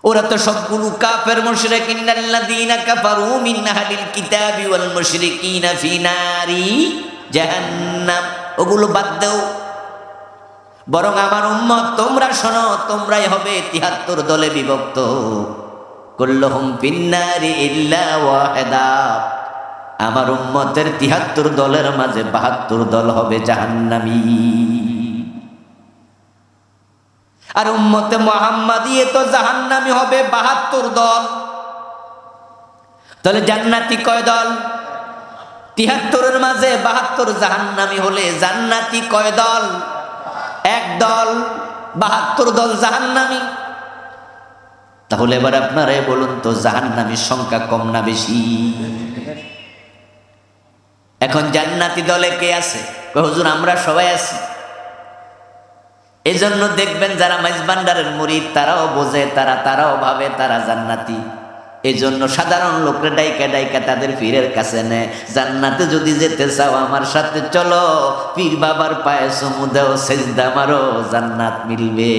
ওরা তো সবগুলো কাফের মুশরিক। ইন্নাল্লাযীনা কাফারু মিন আহলিল কিতাবি ওয়াল মুশরিকিনা ফি নারি জাহান্নাম। ওগুলো বাদ দাও, বরং আমার উম্মত তোমরা শোনো, তোমরাই হবে ৭৩ দলে বিভক্ত। কুল্লুহুম ফিন্নারি ইল্লা ওয়াহিদা। আমার উম্মতের ৭৩ দলের মাঝে ৭২ দল হবে জাহান্নামী। আর উম্মতে মুহাম্মাদিয়ে তো জাহান্নামী হবে ৭২ দল। তাহলে জান্নাতি কয় দল? ৭৩-এর মাঝে ৭২ জাহান্নামী হলে জান্নাতি কয় দল? এক দল। ৭২ দল জাহান্নামী। তাহলে এবার আপনারাই বলুন তো, জাহান্নামীর সংখ্যা কম না বেশি? এখন জান্নাতি দলে কে আছে? হুজুর আমরা সবাই আছি। এজন্য দেখবেন যারা মাইজবান্ডারের মুরিদ তারাও বোঝে, তারাও ভাবে তারা জান্নাতি। এজন্য সাধারণ লোকরা ডাইকা ডাইকা তাদের পীরের কাছে নেয়, জান্নাতে যদি যেতে চাও আমার সাথে চলো, পীর বাবার পায়ে চুমু দাও, সেজদা মারো, জান্নাত মিলবে।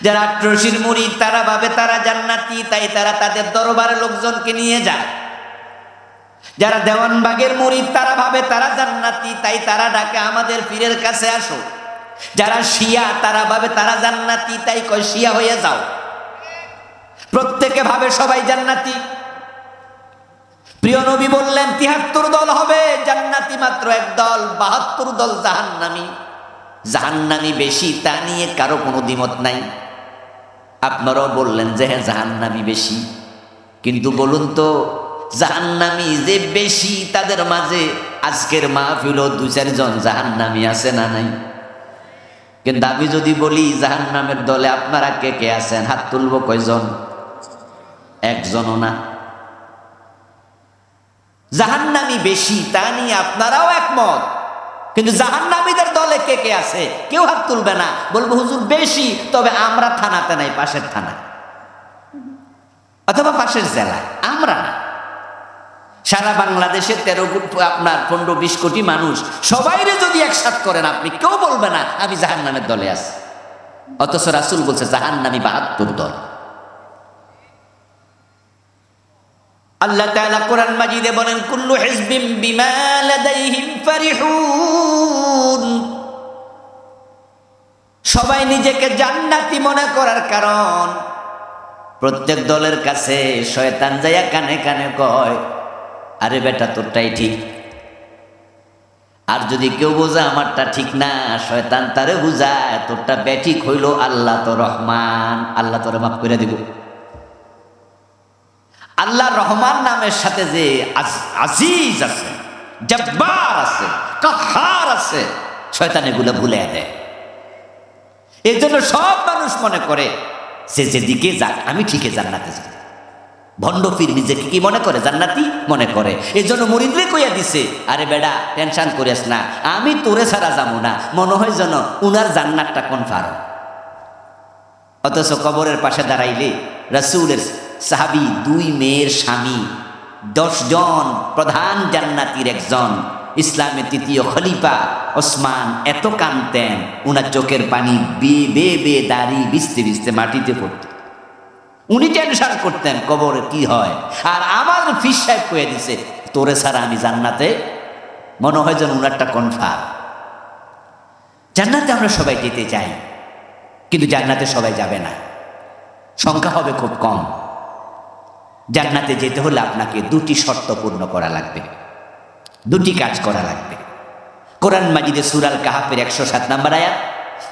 যারা আট্রসির মুরিদ তারা ভাবে তারা জান্নাতি, তাই তারা তাদের দরবারে লোকজনকে নিয়ে যায়। যারা দেওয়ানবাগের মুরিদ তারা ভাবে তারা জান্নাতি, তাই তারা ডাকে আমাদের পীরের কাছে আসো। যারা শিয়া তারা ভাবে তারা জান্নাতি, তাই কয় শিয়া হয়ে যাও। প্রত্যেকে ভাবে সবাই জান্নাতি। প্রিয় নবী বললেন ৭৩ দল হবে, জান্নাতি মাত্র এক দল, ৭২ দল জাহান্নামী। জাহান্নামী বেশি তা নিয়ে কারো কোনো দ্বিমত নাই। আপনারাও বললেন যে হ্যাঁ জাহান্নামী বেশি, কিন্তু বলুন তো জাহান্নামী যে বেশি তাদের মাঝে আজকের মাহফিলও ২-৪ জন জাহান্নামী আছে না নাই? কিন্তু আমি যদি বলি জাহান্নামের দলে আপনারা কে কে আছেন, হাত তুলব কয়জন? একজনও না। জাহান্নামী বেশি তা নিয়ে আপনারাও একমত, কিন্তু জাহান্নামীদের দলে কে কে আছে কেউ হাত তুলবে না। বলবো হুজুর বেশি, তবে আমরা থানাতে নাই, পাশের থানা অথবা পাশের জেলায়, আমরা না। সারা বাংলাদেশে 15-20 কোটি মানুষ, সবাইরে যদি একসাথ করেন আপনি, কেউ বলবে না আমি জাহান্নামের দলে আছি। অথচ রাসূল বলছে জাহান্নামী ৭২ দল। আল্লাহ তাআলা কোরআন মাজিদে বলেন কুল্লু হিজবিম বিমা লাদাইহিম ফারিহুন। সবাই নিজেকে জান্নাতি মনে করার কারণ প্রত্যেক দলের কাছে শয়তান যাইয়া কানে কানে কয় আরে বেটা তোরটাই ঠিক। আর যদি কেউ বোঝা আমারটা ঠিক না, শয়তান তারে বুঝায় তোরটা বেঠিক হইল, আল্লাহ তো রহমান, আল্লাহ তোরে মাফ করে দিব। আল্লাহ রহমান নামের সাথে যে আজিজ আছে, জব্বার আছে, কাহার আছে, শয়তান এগুলো ভুলে দেয়। এই জন্য সব মানুষ মনে করে সে যেদিকে যাক আমি ঠিকই জান্নাতে যাব। ভণ্ড পীর নিজেকে কি মনে করে? জান্নাতি মনে করে। এই জন্য মুরিদরে কইয়া দিছে আরে বেডা টেনশন করিস না, আমি তোরে ছাড়া যাবো না, মনে হয় যেন উনার জান্নাতটা কনফার্ম। অথচ কবরের পাশে দাঁড়াইলে রাসূলের সাহাবী 2 মেয়ের স্বামী 10 জন প্রধান জান্নাতীর একজন, ইসলামের 3য় খলিফা ওসমান এত কাঁদতেন, উনার চোখের পানি বেয়ে বেয়ে দাড়ি ভিজতে ভিজতে মাটিতে পড়ত। উনি টেনশন করতেন কবরে কি হয়। আর আমার পীর সাহেব কয়ে দিছে তোরে ছাড়া আমি জান্নাতে, মনে হয় যেন উনারটা কনফার্ম। জান্নাতে আমরা সবাই যেতে চাই, কিন্তু জান্নাতে সবাই যাবে না, সংখ্যা হবে খুব কম। জান্নাতে যেতে হলে আপনাকে 2টি শর্ত পূর্ণ করা লাগবে, 2টি কাজ করা লাগবে। কোরআন মাজিদে সূরা আল কাহাফের 107 নম্বর আয়াত,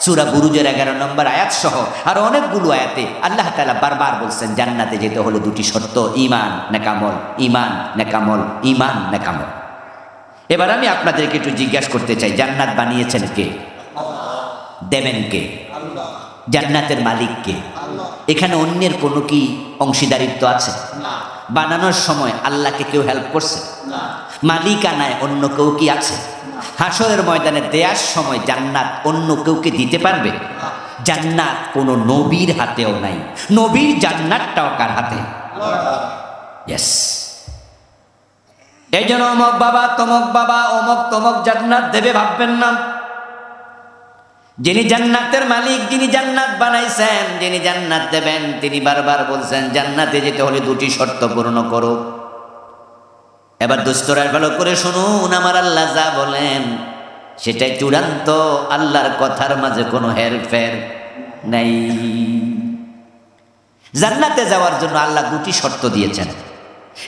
সূরা বুরুজের 11 নম্বর আয়াত সহ আর অনেকগুলো আয়াতে আল্লাহ তাআলা বারবার বলছেন জান্নাতে যেতে হলে 2টি শর্ত, ঈমান নেকামল, ঈমান নেকামল, ঈমান নেকামল। এবার আমি আপনাদেরকে একটু জিজ্ঞাসা করতে চাই, জান্নাত বানিয়েছেন কে? দেবেন কে? জান্নাতের মালিক কে? এখানে অন্যের কোনো কি অংশীদারিত্ব আছে? বানানোর সময় আল্লাহকে কেউ হেল্প করছে? মালিকানায় অন্য কেউ কি আছে? হাসরের ময়দানে দেয়ার সময় জান্নাত অন্য কেউকে দিতে পারবে? জান্নাত কোনো নবীর হাতেও নাই। নবীর জান্নাতটাও কার হাতে? ইয়েস। এই জন্য অমক বাবা তমক বাবা অমক তমক জান্নাত দেবে ভাববেন না। যিনি জান্নাতের মালিক, যিনি জান্নাত বানাইছেন, যিনি জান্নাত দেবেন, তিনি বারবার বলছেন জান্নাতে যেতে হলে দুটি শর্ত পূর্ণ করো। এবার দুস্তরা ভালো করে শুনুন, আমার আল্লাহ যা বলেন সেটাই চূড়ান্ত, আল্লাহর কথার মাঝে কোনো হেরফের নাই। জান্নাতে যাওয়ার জন্য আল্লাহ দুটি শর্ত দিয়েছেন।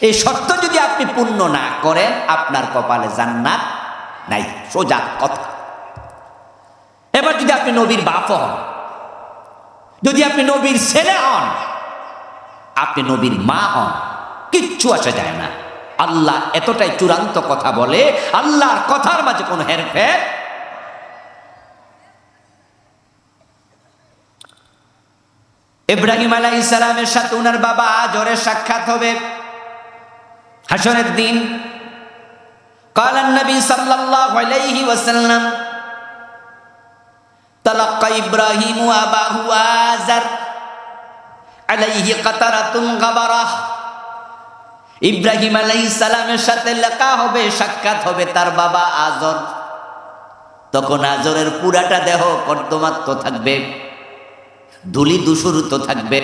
এই শর্ত যদি আপনি পূর্ণ না করেন, আপনার কপালে জান্নাত নাই, সোজা কথা। এবার যদি আপনি নবীর বাপ হন, যদি আপনি নবীর ছেলে হন, আপনি নবীর মা হন, কিচ্ছু আসা যায় না। আল্লাহ এতটাই চূড়ান্ত কথা বলে, আল্লাহর কথার মাঝে কোনো হেরফের। ইব্রাহিম আলাইহিস সালামের সাথে ওনার বাবা আজরের সাক্ষাৎ হবে হাসরের দিন। قال النبي صلى الله عليه وسلم تلقى إبراهيم أباه آزر عليه قطرة غبرة। ইব্রাহিম আলাইহিস সালামের সাথে লেখা হবে, সাক্ষাৎ হবে তার বাবা আজর। তখন আজরের পুরাটা দেহ কর্দমাক্ত থাকবে, ধুলি ধূসরিত থাকবে।